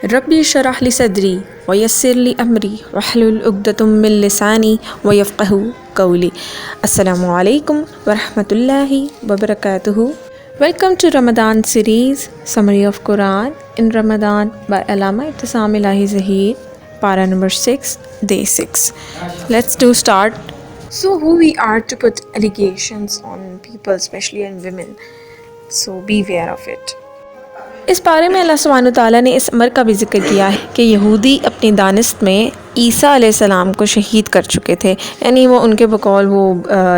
ربی اشرح لی صدری ویسر لی امری واحلل عقدۃ من لسانی ویفقہوا قولی۔ السلام علیکم ورحمۃ اللہ وبرکاتہ۔ Welcome to Ramadan series, Summary of Quran in Ramadan by Allama Ittisam Ilahi Zahir, para number 6, day 6. Let's start. So who we are to put allegations on people, especially on women. So be aware of it. اس پارے میں اللہ سبحانہ تعالیٰ نے اس امر کا بھی ذکر کیا ہے کہ یہودی اپنی دانست میں عیسیٰ علیہ السلام کو شہید کر چکے تھے، یعنی وہ ان کے بقول وہ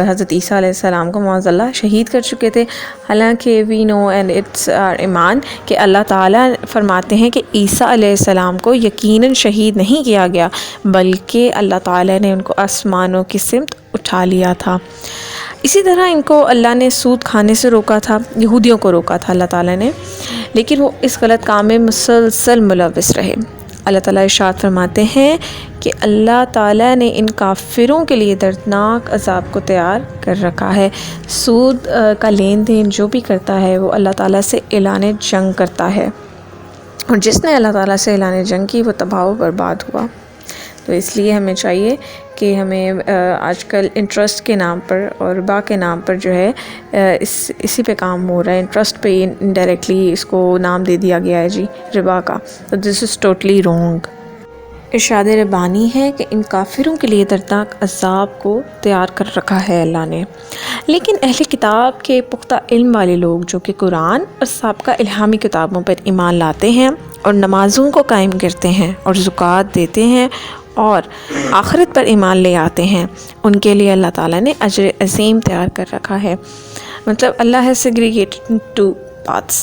حضرت عیسیٰ علیہ السلام کو معاذ اللہ شہید کر چکے تھے، حالانکہ وی نو اینڈ اٹس آر ایمان کہ اللہ تعالیٰ فرماتے ہیں کہ عیسیٰ علیہ السلام کو یقیناً شہید نہیں کیا گیا، بلکہ اللہ تعالیٰ نے ان کو آسمانوں کی سمت اٹھا لیا تھا۔ اسی طرح ان کو اللہ نے سود کھانے سے روکا تھا، یہودیوں کو روکا تھا اللہ تعالیٰ نے، لیکن وہ اس غلط کام میں مسلسل ملوث رہے۔ اللہ تعالیٰ ارشاد فرماتے ہیں کہ اللہ تعالیٰ نے ان کافروں کے لیے دردناک عذاب کو تیار کر رکھا ہے۔ سود کا لین دین جو بھی کرتا ہے وہ اللہ تعالیٰ سے اعلان جنگ کرتا ہے، اور جس نے اللہ تعالیٰ سے اعلان جنگ کی وہ تباہ و برباد ہوا۔ تو اس لیے ہمیں چاہیے کہ ہمیں آج کل انٹرسٹ کے نام پر اور ربا کے نام پر جو ہے اسی پہ کام ہو رہا ہے، انٹرسٹ پہ انڈائریکٹلی اس کو نام دے دیا گیا ہے جی ربا کا، تو دس از ٹوٹلی رونگ۔ ارشاد ربانی ہے کہ ان کافروں کے لیے دردناک عذاب کو تیار کر رکھا ہے اللہ نے، لیکن اہل کتاب کے پختہ علم والے لوگ جو کہ قرآن اور سابقہ الہامی کتابوں پر ایمان لاتے ہیں اور نمازوں کو قائم کرتے ہیں اور زکوٰۃ دیتے ہیں اور آخرت پر ایمان لے آتے ہیں، ان کے لیے اللہ تعالیٰ نے اجر عظیم تیار کر رکھا ہے۔ مطلب اللہ has segregated in two paths.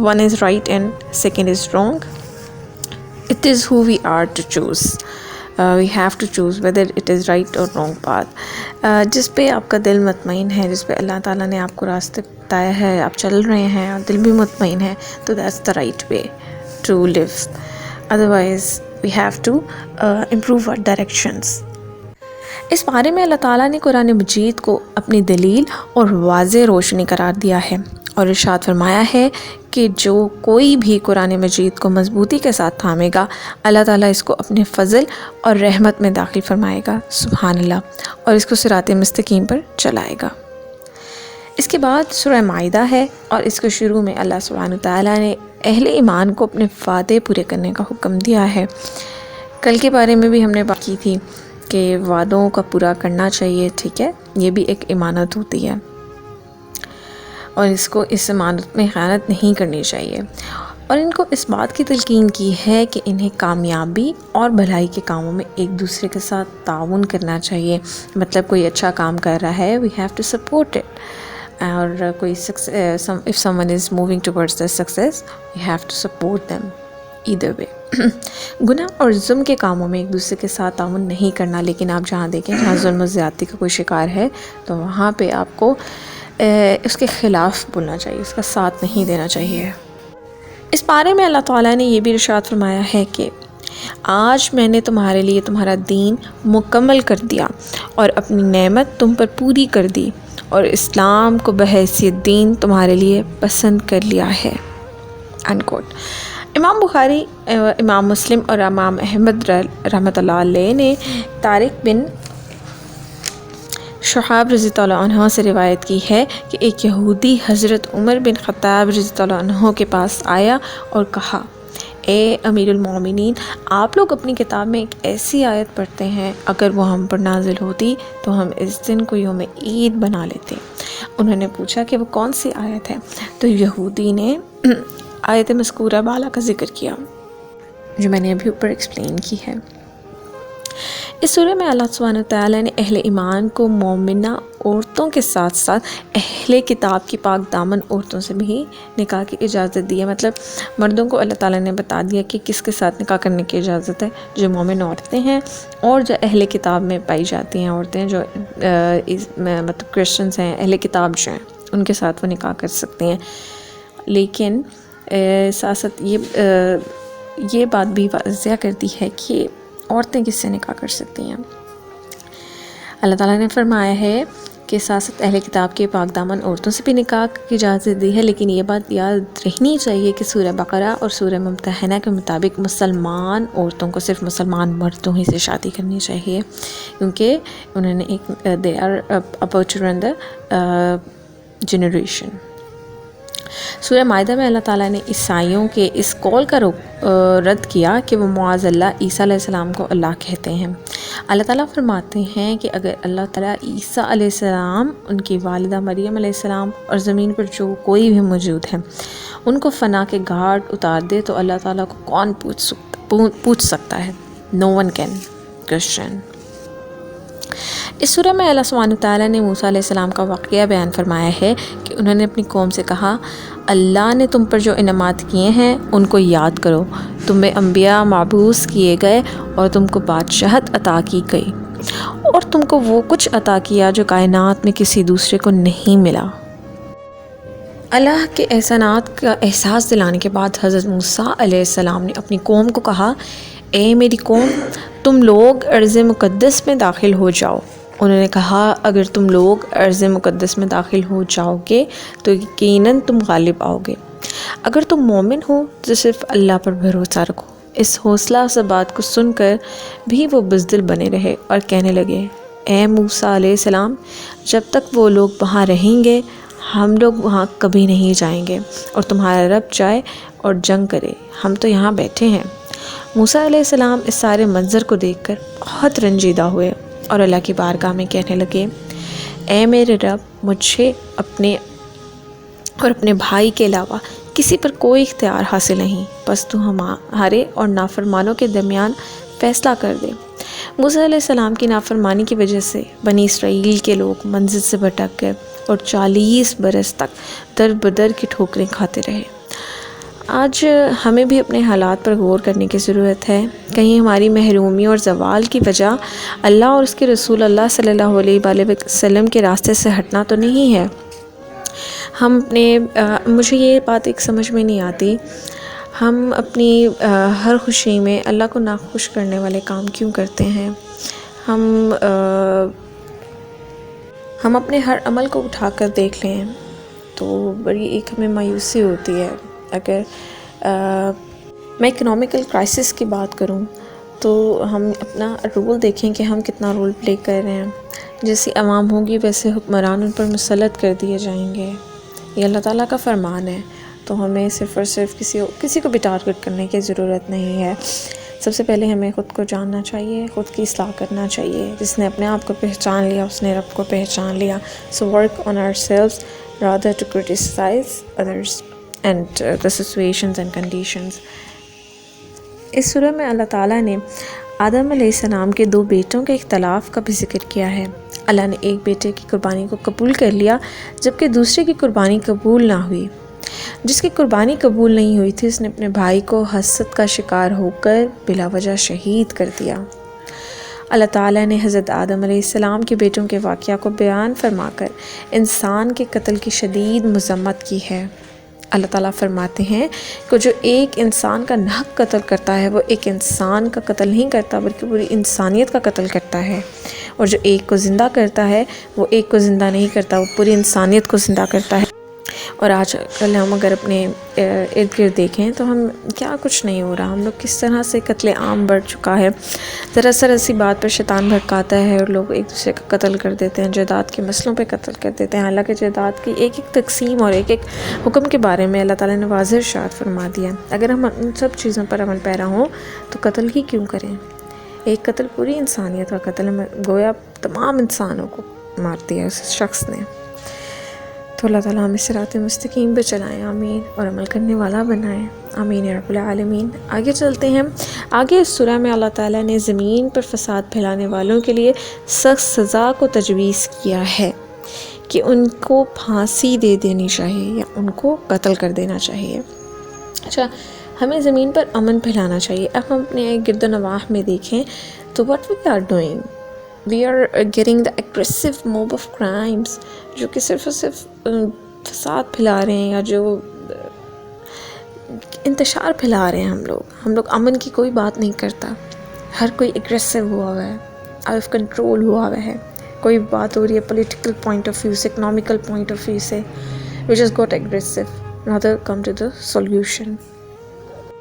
One is right and second is wrong. It is who we are to choose. We have to choose whether it is right or wrong path. جس پہ آپ کا دل مطمئن ہے، جس پہ اللہ تعالیٰ نے آپ کو راستے بتایا ہے، آپ چل رہے ہیں اور دل بھی مطمئن ہے، تو that's the right way to live. Otherwise we have to improve our directions. اس بارے میں اللہ تعالیٰ نے قرآن مجید کو اپنی دلیل اور واضح روشنی قرار دیا ہے اور ارشاد فرمایا ہے کہ جو کوئی بھی قرآن مجید کو مضبوطی کے ساتھ تھامے گا، اللہ تعالیٰ اس کو اپنے فضل اور رحمت میں داخل فرمائے گا، سبحان اللہ، اور اس کو صراط مستقیم پر چلائے گا۔ اس کے بعد سورہ مائدہ ہے، اور اس کے شروع میں اللہ سبحانہ تعالیٰ نے اہل ایمان کو اپنے وعدے پورے کرنے کا حکم دیا ہے۔ کل کے بارے میں بھی ہم نے بات کی تھی کہ وعدوں کا پورا کرنا چاہیے، ٹھیک ہے، یہ بھی ایک امانت ہوتی ہے، اور اس امانت میں خیانت نہیں کرنی چاہیے، اور ان کو اس بات کی تلقین کی ہے کہ انہیں کامیابی اور بھلائی کے کاموں میں ایک دوسرے کے ساتھ تعاون کرنا چاہیے۔ مطلب کوئی اچھا کام کر رہا ہے، we have to support it, اور کوئی if someone is moving towards the success, you have to support them either way. گناہ اور ظلم کے کاموں میں ایک دوسرے کے ساتھ تعاون نہیں کرنا، لیکن آپ جہاں دیکھیں جہاں ظلم و زیادتی کا کوئی شکار ہے تو وہاں پہ آپ کو اس کے خلاف بولنا چاہیے، اس کا ساتھ نہیں دینا چاہیے۔ اس بارے میں اللہ تعالیٰ نے یہ بھی ارشاد فرمایا ہے کہ آج میں نے تمہارے لیے تمہارا دین مکمل کر دیا اور اپنی نعمت تم پر پوری کر دی، اور اسلام کو بحیثیت دین تمہارے لیے پسند کر لیا ہے، انکوٹ۔ امام بخاری، امام مسلم اور امام احمد رحمۃ اللہ علیہ نے طارق بن شہاب رضی اللہ عنہ سے روایت کی ہے کہ ایک یہودی حضرت عمر بن خطاب رضی اللہ عنہ کے پاس آیا اور کہا، اے امیر المومنین، آپ لوگ اپنی کتاب میں ایک ایسی آیت پڑھتے ہیں، اگر وہ ہم پر نازل ہوتی تو ہم اس دن کو یوم عید بنا لیتے۔ انہوں نے پوچھا کہ وہ کون سی آیت ہے، تو یہودی نے آیت مذکورہ بالا کا ذکر کیا جو میں نے ابھی اوپر ایکسپلین کی ہے۔ اس سورہ میں اللہ سبحانہ تعالیٰ نے اہل ایمان کو مومنہ عورتوں کے ساتھ ساتھ اہل کتاب کی پاک دامن عورتوں سے بھی نکاح کی اجازت دی ہے۔ مطلب مردوں کو اللہ تعالیٰ نے بتا دیا کہ کس کے ساتھ نکاح کرنے کی اجازت ہے، جو مومن عورتیں ہیں اور جو اہل کتاب میں پائی جاتی ہیں عورتیں، جو مطلب کرسچنس ہیں، اہل کتاب جو ہیں، ان کے ساتھ وہ نکاح کر سکتے ہیں۔ لیکن ساتھ ساتھ یہ بات بھی واضح کرتی ہے کہ عورتیں کس سے نکاح کر سکتی ہیں۔ اللہ تعالیٰ نے فرمایا ہے کے ساتھ ساتھ اہل کتاب کے پاک دامن عورتوں سے بھی نکاح کی اجازت دی ہے، لیکن یہ بات یاد رہنی چاہیے کہ سورہ بقرہ اور سورہ ممتحنہ کے مطابق مسلمان عورتوں کو صرف مسلمان مردوں ہی سے شادی کرنی چاہیے، کیونکہ انہوں نے ایک they are about to run the generation۔ سورہ مائدہ میں اللہ تعالیٰ نے عیسائیوں کے اس قول کا رد کیا کہ وہ معاذ اللہ عیسیٰ علیہ السلام کو اللہ کہتے ہیں۔ اللہ تعالیٰ فرماتے ہیں کہ اگر اللہ تعالیٰ عیسیٰ علیہ السلام، ان کی والدہ مریم علیہ السلام اور زمین پر جو کوئی بھی موجود ہے ان کو فنا کے گھاٹ اتار دے تو اللہ تعالیٰ کو کون پوچھ سکتا ہے؟ No one can question۔ اس سورہ میں اللہ سبحانہ تعالیٰ نے موسیٰ علیہ السلام کا واقعہ بیان فرمایا ہے کہ انہوں نے اپنی قوم سے کہا، اللہ نے تم پر جو انعامات کیے ہیں ان کو یاد کرو، تمہیں انبیاء مبعوث کیے گئے اور تم کو بادشاہت عطا کی گئی اور تم کو وہ کچھ عطا کیا جو کائنات میں کسی دوسرے کو نہیں ملا۔ اللہ کے احسانات کا احساس دلانے کے بعد حضرت موسیٰ علیہ السلام نے اپنی قوم کو کہا، اے میری قوم، تم لوگ ارض مقدس میں داخل ہو جاؤ۔ انہوں نے کہا، اگر تم لوگ ارض مقدس میں داخل ہو جاؤ گے تو یقیناً تم غالب آؤ گے۔ اگر تم مومن ہو تو صرف اللہ پر بھروسہ رکھو۔ اس حوصلہ افزا بات کو سن کر بھی وہ بزدل بنے رہے اور کہنے لگے، اے موسیٰ علیہ السلام، جب تک وہ لوگ وہاں رہیں گے ہم لوگ وہاں کبھی نہیں جائیں گے، اور تمہارا رب جائے اور جنگ کرے، ہم تو یہاں بیٹھے ہیں۔ موسیٰ علیہ السلام اس سارے منظر کو دیکھ کر بہت رنجیدہ ہوئے اور اللہ کی بارگاہ میں کہنے لگے، اے میرے رب، مجھے اپنے اور اپنے بھائی کے علاوہ کسی پر کوئی اختیار حاصل نہیں، بس تو ہمارے اور نافرمانوں کے درمیان فیصلہ کر دے۔ موسیٰ علیہ السلام کی نافرمانی کی وجہ سے بنی اسرائیل کے لوگ منزل سے بھٹک گئے اور 40 برس تک در بدر کی ٹھوکریں کھاتے رہے۔ آج ہمیں بھی اپنے حالات پر غور کرنے کی ضرورت ہے۔ کہیں ہماری محرومی اور زوال کی وجہ اللہ اور اس کے رسول اللہ صلی اللہ علیہ وآلہ وسلم کے راستے سے ہٹنا تو نہیں ہے؟ مجھے یہ بات ایک سمجھ میں نہیں آتی، ہم اپنی ہر خوشی میں اللہ کو ناخوش کرنے والے کام کیوں کرتے ہیں؟ ہم اپنے ہر عمل کو اٹھا کر دیکھ لیں تو بڑی ایک ہمیں مایوسی ہوتی ہے۔ اگر میں اکنامیکل کرائسس کی بات کروں تو ہم اپنا رول دیکھیں کہ ہم کتنا رول پلے کر رہے ہیں۔ جیسی عوام ہوگی ویسے حکمران ان پر مسلط کر دیے جائیں گے، یہ اللہ تعالیٰ کا فرمان ہے۔ تو ہمیں صرف اور صرف کسی کو بھی ٹارگٹ کرنے کی ضرورت نہیں ہے۔ سب سے پہلے ہمیں خود کو جاننا چاہیے، خود کی اصلاح کرنا چاہیے۔ جس نے اپنے آپ کو پہچان لیا اس نے رب کو پہچان لیا۔ So work on ourselves rather to criticize others and the situations and conditions۔ اس سورہ میں اللہ تعالیٰ نے آدم علیہ السلام کے 2 بیٹوں کے اختلاف کا بھی ذکر کیا ہے۔ اللہ نے ایک بیٹے کی قربانی کو قبول کر لیا جبکہ دوسرے کی قربانی قبول نہ ہوئی۔ جس کی قربانی قبول نہیں ہوئی تھی اس نے اپنے بھائی کو حسد کا شکار ہو کر بلا وجہ شہید کر دیا۔ اللہ تعالیٰ نے حضرت آدم علیہ السلام کے بیٹوں کے واقعہ کو بیان فرما کر انسان کے قتل کی شدید مذمت کی ہے۔ اللہ تعالیٰ فرماتے ہیں کہ جو ایک انسان کا ناحق قتل کرتا ہے وہ ایک انسان کا قتل نہیں کرتا بلکہ پوری انسانیت کا قتل کرتا ہے، اور جو ایک کو زندہ کرتا ہے وہ ایک کو زندہ نہیں کرتا، وہ پوری انسانیت کو زندہ کرتا ہے۔ اور آج کل ہم اگر اپنے ارد گرد دیکھیں تو ہم کیا کچھ نہیں ہو رہا، ہم لوگ کس طرح سے قتل عام بڑھ چکا ہے۔ ذرا سا ایسی بات پر شیطان بھڑکاتا ہے اور لوگ ایک دوسرے کا قتل کر دیتے ہیں، جائیداد کے مسئلوں پہ قتل کر دیتے ہیں۔ حالانکہ جائیداد کی ایک ایک تقسیم اور ایک ایک حکم کے بارے میں اللہ تعالیٰ نے واضح ارشاد فرما دیا۔ اگر ہم ان سب چیزوں پر عمل پیرا ہوں تو قتل ہی کیوں کریں؟ ایک قتل پوری انسانیت کا قتل ہے، گویا تمام انسانوں کو مار دیا اس شخص نے۔ تو اللہ تعالیٰ ہمیں صراط مستقیم پہ چلائیں، آمین، اور عمل کرنے والا بنائیں، آمین یا رب العالمین۔ آگے چلتے ہیں۔ آگے اس سورہ میں اللہ تعالیٰ نے زمین پر فساد پھیلانے والوں کے لیے سخت سزا کو تجویز کیا ہے کہ ان کو پھانسی دے دینی چاہیے یا ان کو قتل کر دینا چاہیے۔ اچھا، ہمیں زمین پر امن پھیلانا چاہیے۔ اب ہم اپنے گرد و نواح میں دیکھیں تو what we are doing, we are getting the aggressive mob of crimes، جو کہ صرف اور صرف فساد پھیلا رہے ہیں یا جو انتشار پھیلا رہے ہیں۔ ہم لوگ امن کی کوئی بات نہیں کرتا، ہر کوئی اگریسو ہوا ہوا ہے، آؤٹ آف کنٹرول ہوا ہوا ہے۔ کوئی بات ہو رہی ہے پولیٹیکل پوائنٹ آف ویو سے، اکنامیکل پوائنٹ آف ویو سے، we just got aggressive rather come to the solution.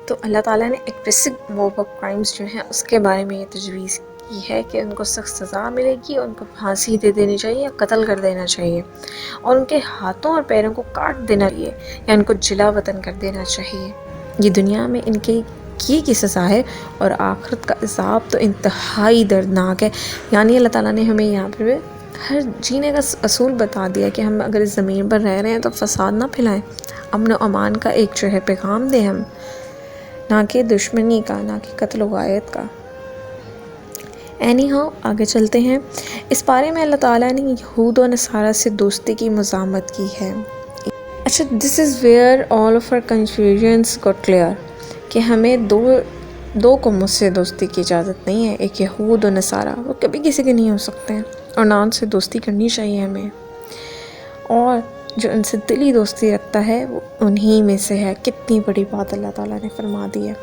تو اللہ تعالیٰ نے ایگریسو موب آف کرائمز جو ہیں اس کے بارے میں یہ تجویز کی ہے کہ ان کو سخت سزا ملے گی، ان کو پھانسی دے دینی چاہیے یا قتل کر دینا چاہیے، اور ان کے ہاتھوں اور پیروں کو کاٹ دینا چاہیے یا ان کو جلا وطن کر دینا چاہیے. یہ دنیا میں ان کے کی سزا ہے، اور آخرت کا عذاب تو انتہائی دردناک ہے. یعنی اللہ تعالیٰ نے ہمیں یہاں پر ہر جینے کا اصول بتا دیا کہ ہم اگر اس زمین پر رہ رہے ہیں تو فساد نہ پھلائیں، امن و امان کا ایک جو ہے پیغام دیں ہم، نہ کہ دشمنی کا، نہ کہ قتل و غارت کا. آگے چلتے ہیں. اس بارے میں اللہ تعالیٰ نے یہود و نصارہ سے دوستی کی مذمت کی ہے. اچھا، this is where all of our confusions got clear, کہ ہمیں دو قوموں سے دوستی کی اجازت نہیں ہے. ایک یہود و نصارہ، وہ کبھی کسی کے نہیں ہو سکتے ہیں، اور نہ ان سے دوستی کرنی چاہیے ہمیں. اور جو ان سے دلی دوستی رکھتا ہے وہ انہی میں سے ہے. کتنی بڑی بات اللہ تعالیٰ نے فرما دی ہے،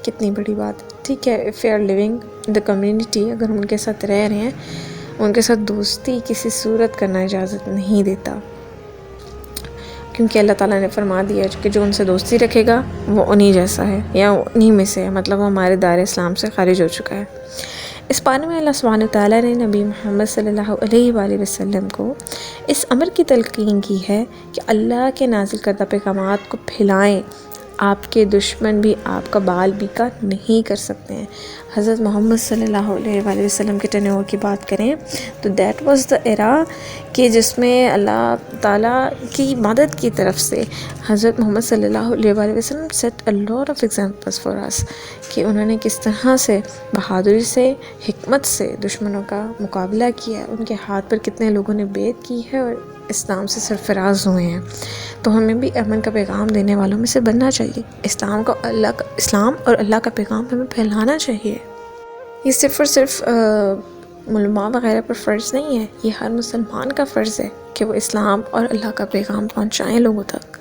کتنی بڑی بات. ٹھیک ہے، if you are living in the community, اگر ہم ان کے ساتھ رہ رہے ہیں، ان کے ساتھ دوستی کسی صورت کرنا اجازت نہیں دیتا، کیونکہ اللہ تعالیٰ نے فرما دیا کہ جو ان سے دوستی رکھے گا وہ انہی جیسا ہے یا انہی میں سے ہے، مطلب وہ ہمارے دائرۂ اسلام سے خارج ہو چکا ہے. اس بارے میں اللہ سبحانہ وتعالیٰ نے نبی محمد صلی اللہ علیہ وآلہ وسلم کو اس امر کی تلقین کی ہے کہ اللہ کے نازل کردہ پیغامات کو پھیلائیں. آپ کے دشمن بھی آپ کا بال بیکا نہیں کر سکتے ہیں. حضرت محمد صلی اللہ علیہ وآلہ وسلم کے ٹینیور کی بات کریں تو دیٹ واز دا ایرا کہ جس میں اللہ تعالیٰ کی مدد کی طرف سے حضرت محمد صلی اللہ علیہ وآلہ وسلم set a lot of examples for us, کہ انہوں نے کس طرح سے بہادری سے، حکمت سے دشمنوں کا مقابلہ کیا ہے، ان کے ہاتھ پر کتنے لوگوں نے بیعت کی ہے اور اسلام سے سرفراز ہوئے ہیں. تو ہمیں بھی امن کا پیغام دینے والوں میں سے بننا چاہیے. اسلام اور اللہ کا پیغام ہمیں پھیلانا چاہیے. یہ صرف اور صرف علماء وغیرہ پر فرض نہیں ہے، یہ ہر مسلمان کا فرض ہے کہ وہ اسلام اور اللہ کا پیغام پہنچائیں لوگوں تک.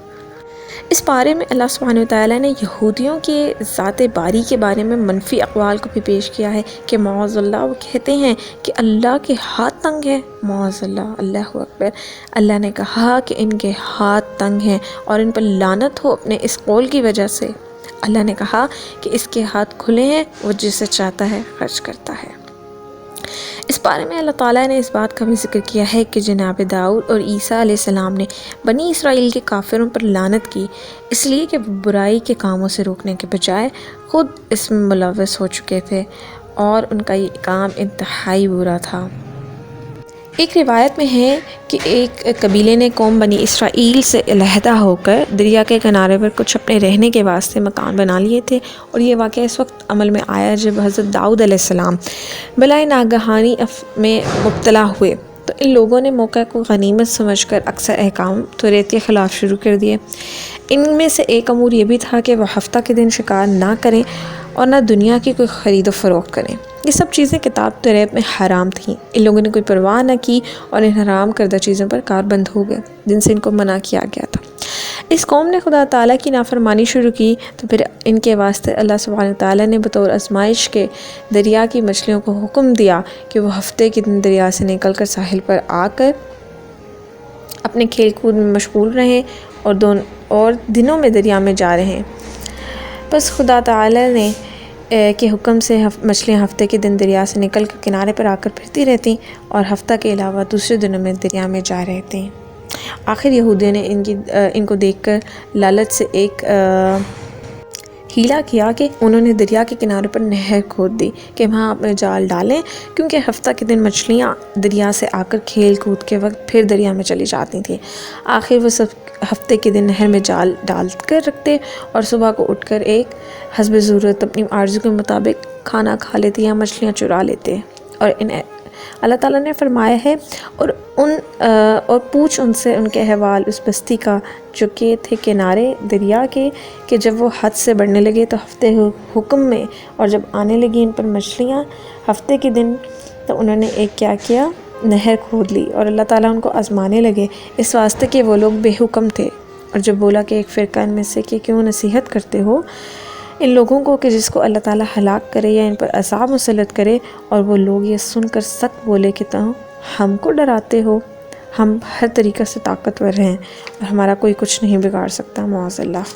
اس بارے میں اللہ سبحانہ وتعالیٰ نے یہودیوں کے ذات باری کے بارے میں منفی اقوال کو بھی پیش کیا ہے کہ معاذ اللہ، وہ کہتے ہیں کہ اللہ کے ہاتھ تنگ ہیں. معاذ اللہ، اللہ اکبر. اللہ نے کہا کہ ان کے ہاتھ تنگ ہیں اور ان پر لعنت ہو اپنے اس قول کی وجہ سے. اللہ نے کہا کہ اس کے ہاتھ کھلے ہیں، وہ جسے چاہتا ہے خرچ کرتا ہے. اس بارے میں اللہ تعالیٰ نے اس بات کا بھی ذکر کیا ہے کہ جناب داؤد اور عیسیٰ علیہ السلام نے بنی اسرائیل کے کافروں پر لعنت کی، اس لیے کہ وہ برائی کے کاموں سے روکنے کے بجائے خود اس میں ملوث ہو چکے تھے، اور ان کا یہ کام انتہائی برا تھا. ایک روایت میں ہے کہ ایک قبیلے نے قوم بنی اسرائیل سے علیحدہ ہو کر دریا کے کنارے پر کچھ اپنے رہنے کے واسطے مکان بنا لیے تھے، اور یہ واقعہ اس وقت عمل میں آیا جب حضرت داؤد علیہ السلام بلائے ناگہانی میں مبتلا ہوئے. تو ان لوگوں نے موقع کو غنیمت سمجھ کر اکثر احکام توریت کے خلاف شروع کر دیے. ان میں سے ایک امور یہ بھی تھا کہ وہ ہفتہ کے دن شکار نہ کریں اور نہ دنیا کی کوئی خرید و فروخت کریں. یہ سب چیزیں کتاب توریت میں حرام تھیں. ان لوگوں نے کوئی پرواہ نہ کی اور ان حرام کردہ چیزوں پر کار بند ہو گئے جن سے ان کو منع کیا گیا تھا. اس قوم نے خدا تعالیٰ کی نافرمانی شروع کی تو پھر ان کے واسطے اللہ سبحانہ تعالیٰ نے بطور آزمائش کے دریا کی مچھلیوں کو حکم دیا کہ وہ ہفتے کے دن دریا سے نکل کر ساحل پر آ کر اپنے کھیل کود میں مشغول رہیں اور دنوں میں دریا میں جا رہے ہیں. بس خدا تعالیٰ نے کے حکم سے مچھلیاں ہفتے کے دن دریا سے نکل کر کنارے پر آ کر پھرتی رہتیں اور ہفتہ کے علاوہ دوسرے دنوں میں دریا میں جا رہے تھے. آخر یہودیوں نے ان کو دیکھ کر لالچ سے ایک ہیلا کیا کہ انہوں نے دریا کے کنارے پر نہر کھود دی کہ وہاں اپنے جال ڈالیں، کیونکہ ہفتہ کے دن مچھلیاں دریا سے آ کر کھیل کود کے وقت پھر دریا میں چلی جاتی تھیں. آخر وہ سب ہفتے کے دن نہر میں جال ڈال کر رکھتے اور صبح کو اٹھ کر ایک حسب ضرورت اپنی آرزو کے مطابق کھانا کھا لیتے یا مچھلیاں چرا لیتے. اور اللہ تعالیٰ نے فرمایا ہے اور پوچھ ان سے ان کے احوال اس بستی کا جو کہ تھے کنارے دریا کے، کہ جب وہ حد سے بڑھنے لگے تو ہفتے حکم میں، اور جب آنے لگی ان پر مچھلیاں ہفتے کے دن تو انہوں نے ایک کیا نہر کھود لی، اور اللہ تعالیٰ ان کو آزمانے لگے اس واسطے کہ وہ لوگ بے حکم تھے. اور جب بولا کہ ایک فرقہ ان میں سے کہ کیوں نصیحت کرتے ہو ان لوگوں کو کہ جس کو اللہ تعالیٰ ہلاک کرے یا ان پر عذاب مسلط کرے، اور وہ لوگ یہ سن کر سخت بولے کہ تو ہم کو ڈراتے ہو. ہم ہر طریقہ سے طاقتور ہیں اور ہمارا کوئی کچھ نہیں بگاڑ سکتا. معاذ اللہ.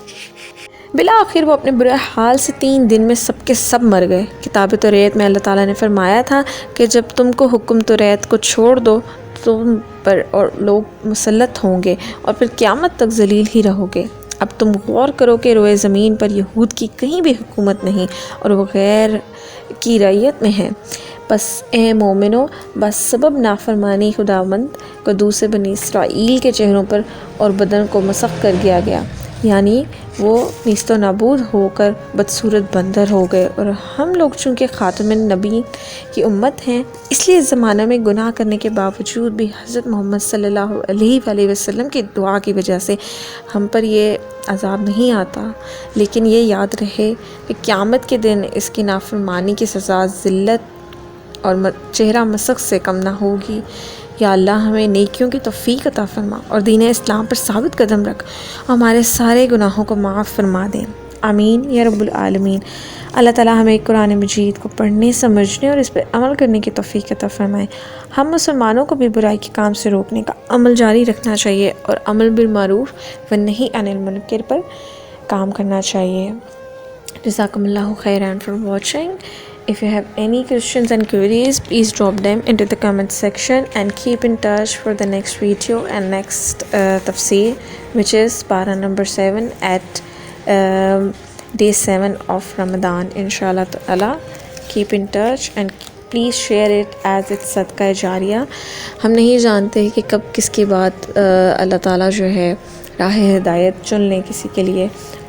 بالآخر وہ اپنے برے حال سے 3 دن میں سب کے سب مر گئے. کتاب توریت میں اللہ تعالیٰ نے فرمایا تھا کہ جب تم کو حکم توریت کو چھوڑ دو تم پر اور لوگ مسلط ہوں گے اور پھر قیامت تک ذلیل ہی رہو گے. اب تم غور کرو کہ روئے زمین پر یہود کی کہیں بھی حکومت نہیں اور وہ غیر کی رعیت میں ہیں. بس اے مومنو، بس سبب نافرمانی خداوند کو دوسرے بنی اسرائیل کے چہروں پر اور بدن کو مسخ کر دیا گیا، یعنی وہ نیست و نابود ہو کر بدصورت بندر ہو گئے. اور ہم لوگ چونکہ خاتم النبی کی امت ہیں اس لیے اس زمانہ میں گناہ کرنے کے باوجود بھی حضرت محمد صلی اللہ علیہ وآلہ وسلم کی دعا کی وجہ سے ہم پر یہ عذاب نہیں آتا. لیکن یہ یاد رہے کہ قیامت کے دن اس کی نافرمانی کی سزا ذلت اور چہرہ مسخ سے کم نہ ہوگی. یا اللہ ہمیں نیکیوں کی توفیق عطا فرما اور دین اسلام پر ثابت قدم رکھ، ہمارے سارے گناہوں کو معاف فرما دیں. آمین یا رب العالمین. اللہ تعالیٰ ہمیں قرآن مجید کو پڑھنے، سمجھنے اور اس پر عمل کرنے کی توفیق عطا فرمائے. ہم مسلمانوں کو بھی برائی کے کام سے روکنے کا عمل جاری رکھنا چاہیے اور امر بالمعروف و نہی عن المنکر پر کام کرنا چاہیے. جزاکم اللہ خیران for watching. If you have any questions and queries, please drop them into the comment section and keep in touch for the next video and next tafsir, which is para number 7 at day 7 of Ramadan. Inshallah ta'ala, keep in touch and please share it as it's صدقہ جاریہ. ہم نہیں جانتے کہ کب کس کے بعد اللہ تعالیٰ جو ہے راہ ہدایت چن لیں کسی کے لیے،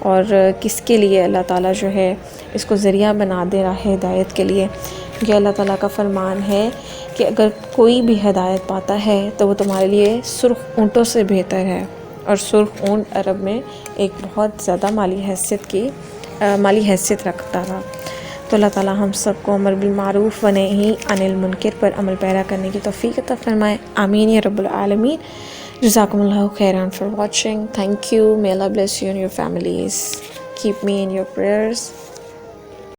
اور کس کے لیے اللہ تعالیٰ جو ہے اس کو ذریعہ بنا دے راہ ہدایت کے لیے. کیونکہ اللہ تعالیٰ کا فرمان ہے کہ اگر کوئی بھی ہدایت پاتا ہے تو وہ تمہارے لیے سرخ اونٹوں سے بہتر ہے. اور سرخ اونٹ عرب میں ایک بہت زیادہ مالی حیثیت رکھتا تھا. تو اللہ تعالیٰ ہم سب کو امر بالمعروف و نہی عن المنکر پر عمل پیرا کرنے کی توفیق عطا فرمائے. آمین یا رب العالمین. جزاکم اللہ خیران for watching. Thank you. May Allah bless you and your families. Keep me in your prayers.